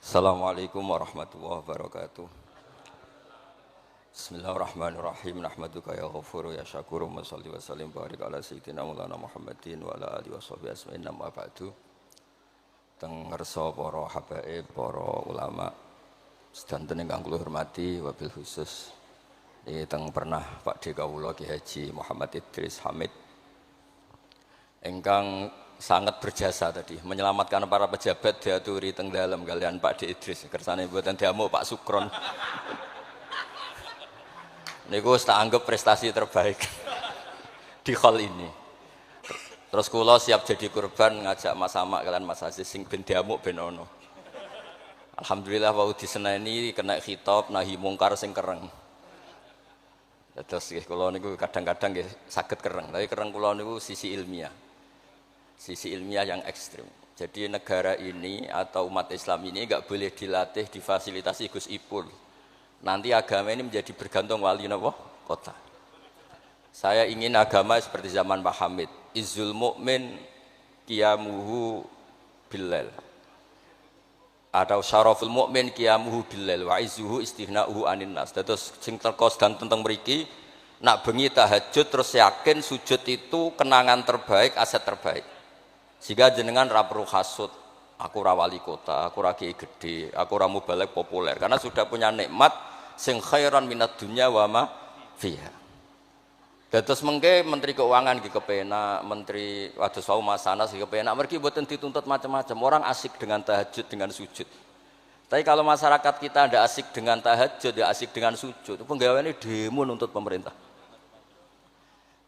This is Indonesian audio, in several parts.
Assalamualaikum warahmatullahi wabarakatuh. Bismillahirrahmanirrahim. Nahmaduka ya ghafuru ya syakuru wa salli wa sallim barik ala sayyidina maulana Muhammadin wa ala alihi washabihi asma'in amma ba'du. Teng ngersa para habaib, para ulama sedanten ingkang kula hormati wabil khusus teng pernah Pak D kawula Ki Haji Muhammad Idris Hamid ingkang sangat berjasa tadi menyelamatkan para pejabat diaturi teng dalem kalian Pak D Idris kersane mboten diamuk Pak Sukron niku tak anggap prestasi terbaik di hal ini. Terus kula siap jadi korban ngajak Mas Amak kalian Mas Aziz sing ben diamuk ben ono. Alhamdulillah wau diseneni kena khitab nahi mungkar sing kereng. Terus nggih kula niku kadang-kadang nggih saged kereng, tapi kereng kula niku sisi ilmiah. Sisi ilmiah yang ekstrim. Jadi negara ini atau umat Islam ini enggak boleh dilatih, difasilitasi Gus Ipul. Nanti agama ini menjadi bergantung wali napa? Kota. Saya ingin agama seperti zaman Pak Hamid. Izzul mu'min qiyamuhu billail. Atau syaraful mu'min qiyamuhu billail wa izzuhu istighna'uhu anin nas. Terus sing teko dan tentang mriki nak bengi tahajud terus yakin sujud itu kenangan terbaik, aset terbaik. Sehingga jenengan ra perlu hasud, aku ra wali kota, aku ra kiai gede, aku ra mubalek populer karena sudah punya nikmat sing khairan minad dunya wa ma fiha. Dados mengke menteri keuangan nggih kepenak, menteri wados wau Masanas nggih kepenak, mergi mboten dituntut macam-macam. Orang asik dengan tahajud, dengan sujud. Tapi kalau masyarakat kita ndak asik dengan tahajud, ndak asik dengan sujud, penggaweane demo nuntut pemerintah.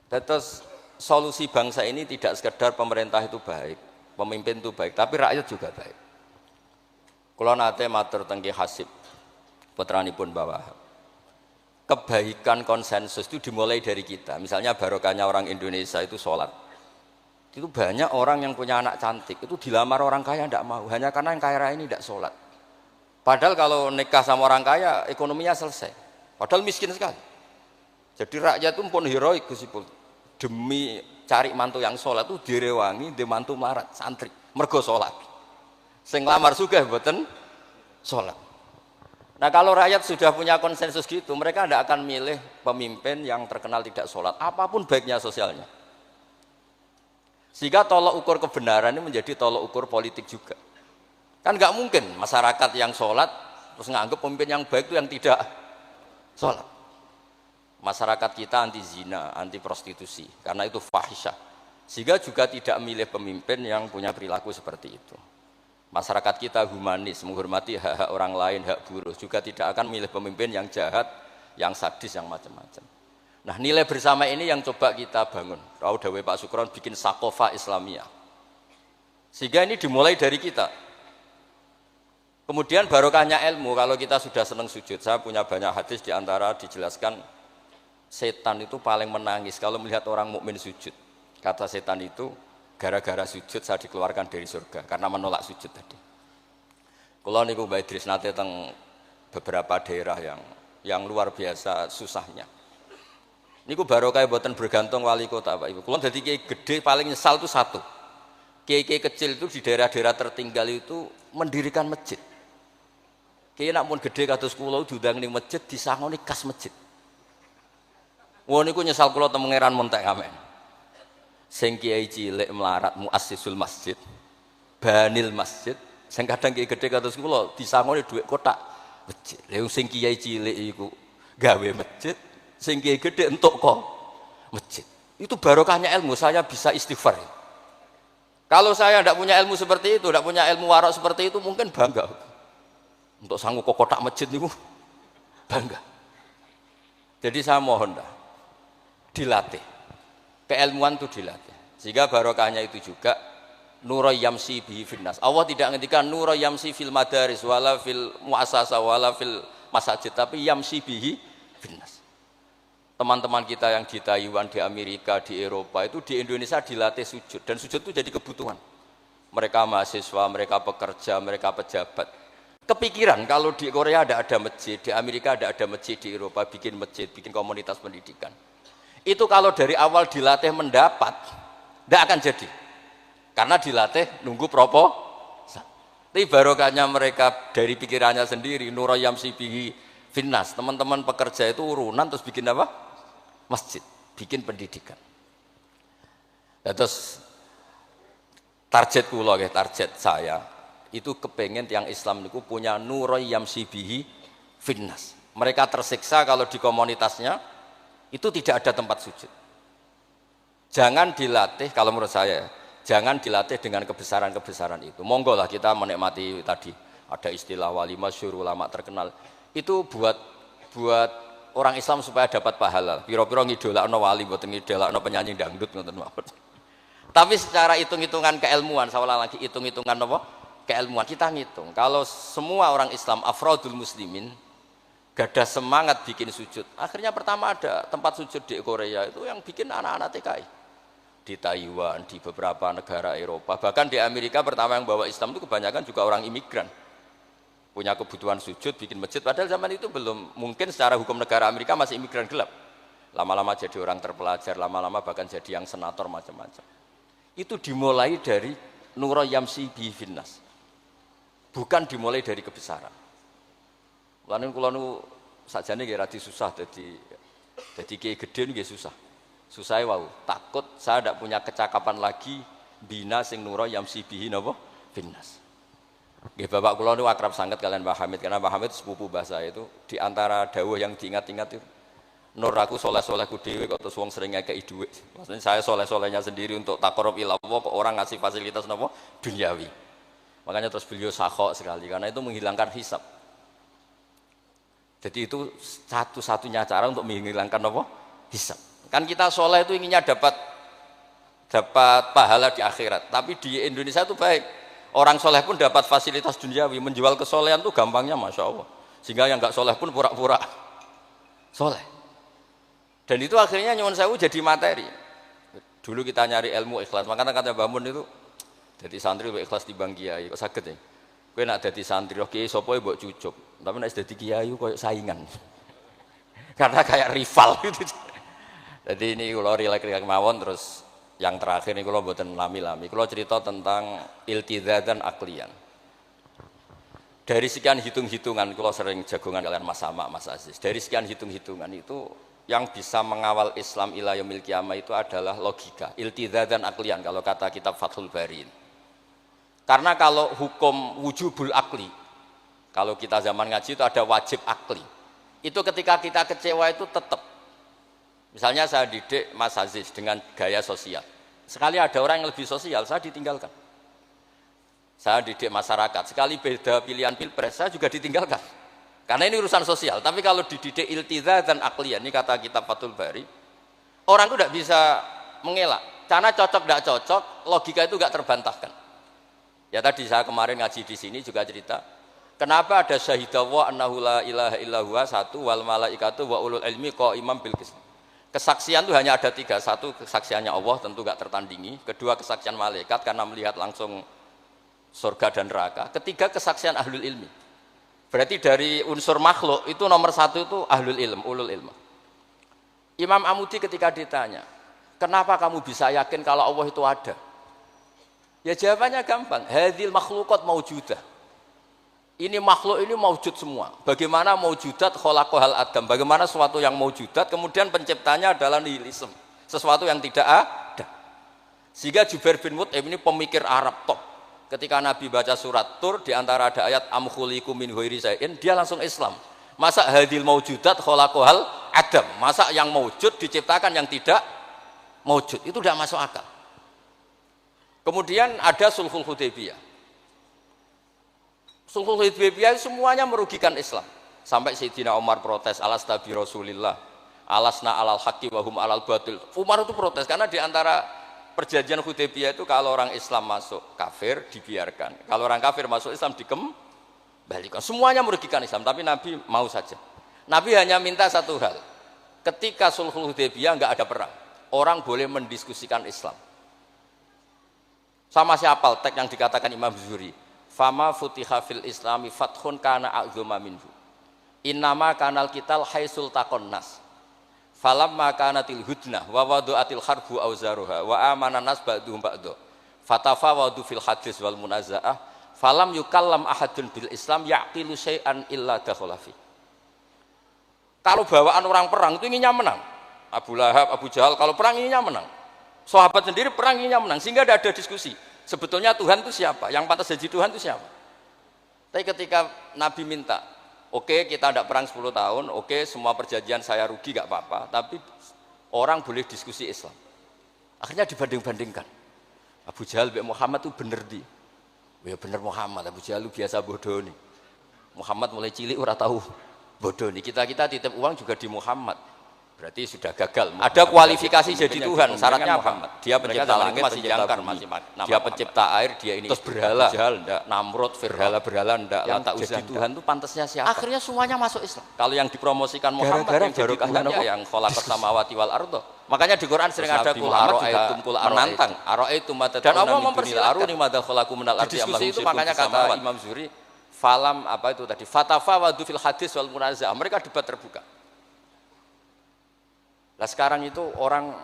Dados solusi bangsa ini tidak sekedar pemerintah itu baik, pemimpin itu baik, tapi rakyat juga baik. Kula nate matur teng Ki Hasib putranipun Mbah. Kebaikan konsensus itu dimulai dari kita. Misalnya barokahnya orang Indonesia itu sholat. Itu banyak orang yang punya anak cantik, itu dilamar orang kaya tidak mau, hanya karena yang kaya raya ini tidak sholat. Padahal kalau nikah sama orang kaya, ekonominya selesai. Padahal miskin sekali. Jadi rakyat itu pun heroik Gus Ipul. Demi cari mantu yang sholat itu direwangi, di mantu melarat santri mergo sholat. Sing lamar sugih mboten sholat. Nah kalau rakyat sudah punya konsensus gitu, mereka tidak akan milih pemimpin yang terkenal tidak sholat, apapun baiknya sosialnya. Sehingga tolok ukur kebenaran ini menjadi tolok ukur politik juga. Kan nggak mungkin masyarakat yang sholat terus nganggap pemimpin yang baik itu yang tidak sholat. Masyarakat kita anti zina, anti prostitusi, karena itu fahisyah. Sehingga juga tidak milih pemimpin yang punya perilaku seperti itu. Masyarakat kita humanis, menghormati hak-hak orang lain, hak buruh, juga tidak akan milih pemimpin yang jahat, yang sadis, yang macam-macam. Nah nilai bersama ini yang coba kita bangun. Tahu dawuh Pak Sukron bikin sakofa Islamiyah. Sehingga ini dimulai dari kita. Kemudian barokahnya ilmu, kalau kita sudah senang sujud, saya punya banyak hadis diantara dijelaskan setan itu paling menangis kalau melihat orang mukmin sujud. Kata setan itu, gara-gara sujud saya dikeluarkan dari surga karena menolak sujud tadi. Kalau niku Mbak Idris nate teng beberapa daerah yang luar biasa susahnya. Niku barokah boten bergantung wali kota Pak Ibu. Kalau dadi kiai gede paling nyesal itu satu. Kiai-kiai kecil itu di daerah-daerah tertinggal itu mendirikan masjid. Kiai nak pun gede kados kula diundang ning masjid disangoni kas masjid. Wong niku nyesal kula teng Pangeran Montek amen. Sing kiai cilik melarat muassisul masjid, banil masjid, sing kadang kiai gede kados kula disangoni dhuwit kotak masjid. Lha sing kiai cilik iku gawe masjid, sing kiai gede entuk kok masjid. Itu barokahnya ilmu, saya bisa istighfar. Kalau saya tidak punya ilmu seperti itu, tidak punya ilmu warok seperti itu, mungkin bangga. Untuk sanggup kok kotak masjid niku bangga. Jadi saya mohon dah dilatih, keilmuan itu dilatih, sehingga barokahnya itu juga nura yamsi bihi finnas. Allah tidak ngendikan nura yamsi fil madaris wala fil muasasa wala fil masajid, tapi yamsi bihi finnas. teman-teman kita yang di Taiwan, di Amerika, di Eropa itu di Indonesia dilatih sujud, dan sujud itu jadi kebutuhan. Mereka mahasiswa, mereka pekerja, mereka pejabat. Kepikiran kalau di Korea ada masjid, di Amerika ada masjid, di Eropa bikin masjid, bikin komunitas pendidikan. Itu kalau dari awal dilatih mendapat, tidak akan jadi. Karena dilatih nunggu propo. Tapi barokahnya mereka dari pikirannya sendiri, nurayam sibihi finnas. Teman-teman pekerja itu urunan terus bikin apa? Masjid, bikin pendidikan. Ya, terus target kula, target saya itu kepengen tiang Islam itu punya nurayam sibihi finnas. Mereka tersiksa kalau di komunitasnya itu tidak ada tempat sujud. Jangan dilatih, kalau menurut saya, jangan dilatih dengan kebesaran-kebesaran itu. Monggo lah kita menikmati tadi ada istilah wali masyhur, ulama terkenal. Itu buat orang Islam supaya dapat pahala. Piro-piro ngidolakno wali, mboten ngidolakno penyanyi dangdut ngoten mawon. Tapi secara hitung-hitungan keilmuan, saya ulang lagi, hitung-hitungan apa? Keilmuan kita ngitung. Kalau semua orang Islam afrodul muslimin gadah semangat bikin sujud. Akhirnya pertama ada tempat sujud di Korea itu yang bikin anak-anak TKI. Di Taiwan, di beberapa negara Eropa, bahkan di Amerika pertama yang bawa Islam itu kebanyakan juga orang imigran. Punya kebutuhan sujud, bikin masjid, padahal zaman itu belum, mungkin secara hukum negara Amerika masih imigran gelap. Lama-lama jadi orang terpelajar, lama-lama bahkan jadi yang senator macam-macam. Itu dimulai dari nura yamsi bi finnas. Bukan dimulai dari kebesaran. Lalu kalau sajane nggih radi susah jadi kiai gede nggih susah. Susah wau, takut saya tidak punya kecakapan lagi bina sing nura yamsi bihi napa finnas. Nggih bapak kula niku akrab sangat kalian Mbah Hamid, karena Mbah Hamid sepupu mbah saya itu di antara dawuh yang diingat-ingat itu nur aku soleh-solehku dhewe kok terus wong sering ngekeki dhuwit. Maksudnya saya soleh-solehnya sendiri untuk taqarrub ila Allah kok orang ngasih fasilitas napa duniawi. Makanya terus beliau sakhok sekali karena itu menghilangkan hisab. Jadi itu satu-satunya cara untuk menghilangkan apa? Hisab. Kan kita soleh itu inginnya dapat pahala di akhirat. Tapi di Indonesia itu baik. Orang soleh pun dapat fasilitas duniawi. Menjual kesolehan itu gampangnya Masya Allah. Sehingga yang nggak soleh pun pura-pura soleh. Dan itu akhirnya nyuwun sewu jadi materi. Dulu kita nyari ilmu ikhlas. Makanya kata Mbah Mun itu jadi santri lebih ikhlas dibanding kiai. Kok saged ya? Kowe nak dadi santri kok kiai sapa mbok cucuk. Tapi nek dadi kiai koyo saingan. Karena kayak rival gitu. Jadi ini kalau rileks mawon terus yang terakhir ini kalau mboten lami-lami. Kalau cerita tentang iltizatan aklian. Dari sekian hitung-hitungan, kalau sering jagongan kalian Mas Sama, Mas Aziz. Dari sekian hitung-hitungan itu yang bisa mengawal Islam ila yaumil qiyamah itu adalah logika. Iltizatan aklian kalau kata kitab Fathul Bari. Karena kalau hukum wujubul akli, kalau kita zaman ngaji itu ada wajib akli. Itu ketika kita kecewa itu tetap. Misalnya saya didik Mas Aziz dengan gaya sosial. Sekali ada orang yang lebih sosial, saya ditinggalkan. Saya didik masyarakat, sekali beda pilihan pilpres, saya juga ditinggalkan. Karena ini urusan sosial. Tapi kalau dididik iltizatan aklian, ini kata kitab Fathul Bari, orang itu tidak bisa mengelak. Karena cocok tidak cocok, logika itu tidak terbantahkan. Ya tadi saya kemarin ngaji di sini juga cerita, kenapa ada syahidallah annahu la ilaha illallah satu wal malaikatu wa ulul ilmi qaiman bil qist. Kesaksian itu hanya ada tiga. Satu, kesaksiannya Allah tentu gak tertandingi. Kedua, kesaksian malaikat karena melihat langsung surga dan neraka. Ketiga, kesaksian ahlul ilmi. Berarti dari unsur makhluk itu nomor satu itu ahlul ilm, ulul ilm. Imam Amudi ketika ditanya, kenapa kamu bisa yakin kalau Allah itu ada? Ya jawabannya gampang. Hadhil makhluqat maujudah. Ini makhluk ini maujud semua. Bagaimana maujudat khalaqahal adam? Bagaimana sesuatu yang maujudat kemudian penciptanya adalah nihilisme, sesuatu yang tidak ada. Sehingga Jubair bin Mut'im ini pemikir Arab top. Ketika Nabi baca surat Tur di antara ada ayat am khuliqu min ghairi syai'in, dia langsung Islam. Masa hadil maujudat khalaqahal adam? Masa yang maujud diciptakan yang tidak maujud? Itu tidak masuk akal. Kemudian ada Sulhul Hudaybiyah. Sulhul Hudaybiyah semuanya merugikan Islam. Sampai Sayyidina Umar protes, alasta bi Rasulillah, alasna alal haqqi wa hum alal batil. Umar itu protes karena di antara perjanjian Hudaybiyah itu kalau orang Islam masuk kafir dibiarkan. Kalau orang kafir masuk Islam dikembalikan. Semuanya merugikan Islam, tapi Nabi mau saja. Nabi hanya minta satu hal. ketika Sulhul Hudaybiyah nggak ada perang, orang boleh mendiskusikan Islam. Sama siapa teks yang dikatakan Imam Zuhri, fama futiha fil islami fathun kana a'zuma minhu, innama kanal kital haisul takon nas, falamma kanatil hudnah wa wadu'atil harbu auzaruha wa amana nas ba'duhum ba'du fatafawadu fil hadis wal munazaah falam yukallam ahadun bil Islam yaqilu syai'an illa dakhalafi. Kalau bawaan orang perang itu inginnya menang. Abu Lahab, Abu Jahal kalau perang inginnya menang. Sahabat sendiri perang inginnya menang sehingga tidak ada diskusi. Sebetulnya Tuhan itu siapa? Yang pantas jadi Tuhan itu siapa? Tapi ketika Nabi minta, oke, kita tidak perang 10 tahun, oke, semua perjanjian saya rugi gak apa-apa, tapi orang boleh diskusi Islam. Akhirnya dibanding-bandingkan. Abu Jahal bin Muhammad itu bener di. Ya bener Muhammad, Abu Jahal biasa bodoh nih. Muhammad mulai cilik ora tahu bodoh nih. Kita titip uang juga di Muhammad. Berarti sudah gagal. Ada kualifikasi jadi Tuhan, syaratnya Muhammad. Dia pencipta langit, masih jangkar, masih dia pencipta air, dia ini terus berhala. Jahal ndak, Namrud, berhala ndak. Yang jadi Tuhan itu pantasnya siapa? Akhirnya semuanya masuk Islam. Kalau yang dipromosikan Muhammad yang jadi Tuhan ya yang khalaqas samawati wal ardo. Makanya di Quran sering ada kul menantang. Ara'aitum dan Allah mempersilahkan ini madza khalaqu minal ardi am lahum itu makanya kata Imam Zuhri falam apa itu tadi fatafawadu fil hadis wal munazah. Mereka debat terbuka. Nah sekarang itu orang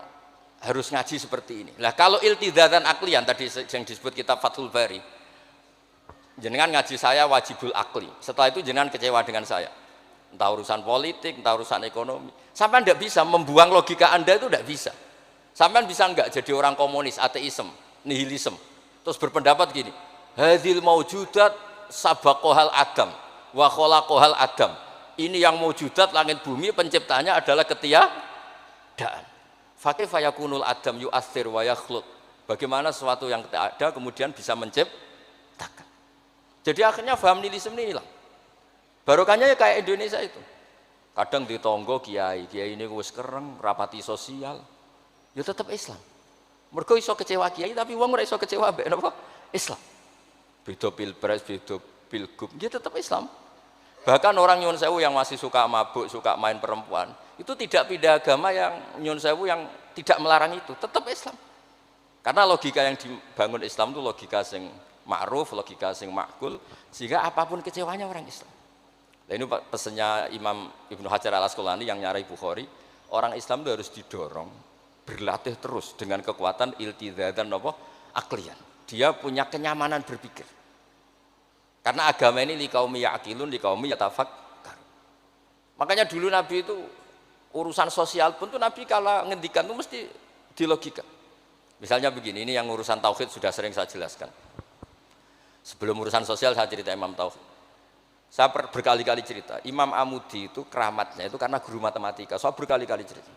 harus ngaji seperti ini. Nah kalau iltidatan aklian tadi yang disebut kitab Fathul Bari, jenengan ngaji saya wajibul akli. Setelah itu jenengan kecewa dengan saya. Entah urusan politik, entah urusan ekonomi. Sampai tidak bisa membuang logika Anda itu tidak bisa. Sampai bisa enggak jadi orang komunis, ateisme, nihilisme. Terus berpendapat gini, hadhil maujudat sabaqohal adam, wa khalaqohal adam. Ini yang maujudat langit bumi penciptanya adalah ketiadaan. Fakih fayakunul adam yu'athir wa yakhluq. Bagaimana sesuatu yang tidak ada kemudian bisa menciptakan. Jadi akhirnya paham nihilisme ini hilang. Barokahnya ya kayak Indonesia itu. Kadang di tonggo kiai ini wis kereng, rapati sosial. Ya tetap Islam. Mergo iso kecewa kiai tapi wong ora iso kecewa mbek napa? Islam. Beda pilpres, beda pilgub, dia tetap Islam. Bahkan orang nyun sewu yang masih suka mabuk, suka main perempuan, itu tidak pindah agama yang nyun sewu yang tidak melarang itu, tetap Islam. Karena logika yang dibangun Islam itu logika sing ma'ruf, logika sing makul, sehingga apapun kecewanya orang Islam. Nah ini pesannya Imam Ibnu Hajar al-Asqalani yang nyarai Bukhari, orang Islam itu harus didorong, berlatih terus dengan kekuatan iltidatan aklian. Dia punya kenyamanan berpikir. Karena agama ini liqaumi ya'qilun, liqaumi yatafakkar. Makanya dulu Nabi itu urusan sosial pun tuh Nabi kalau ngendikan itu mesti dilogika. Misalnya begini, ini yang urusan tauhid sudah sering saya jelaskan. Sebelum urusan sosial saya cerita Imam Tauhid. Saya berkali-kali cerita, Imam Amudi itu keramatnya itu karena guru matematika. Saya berkali-kali cerita.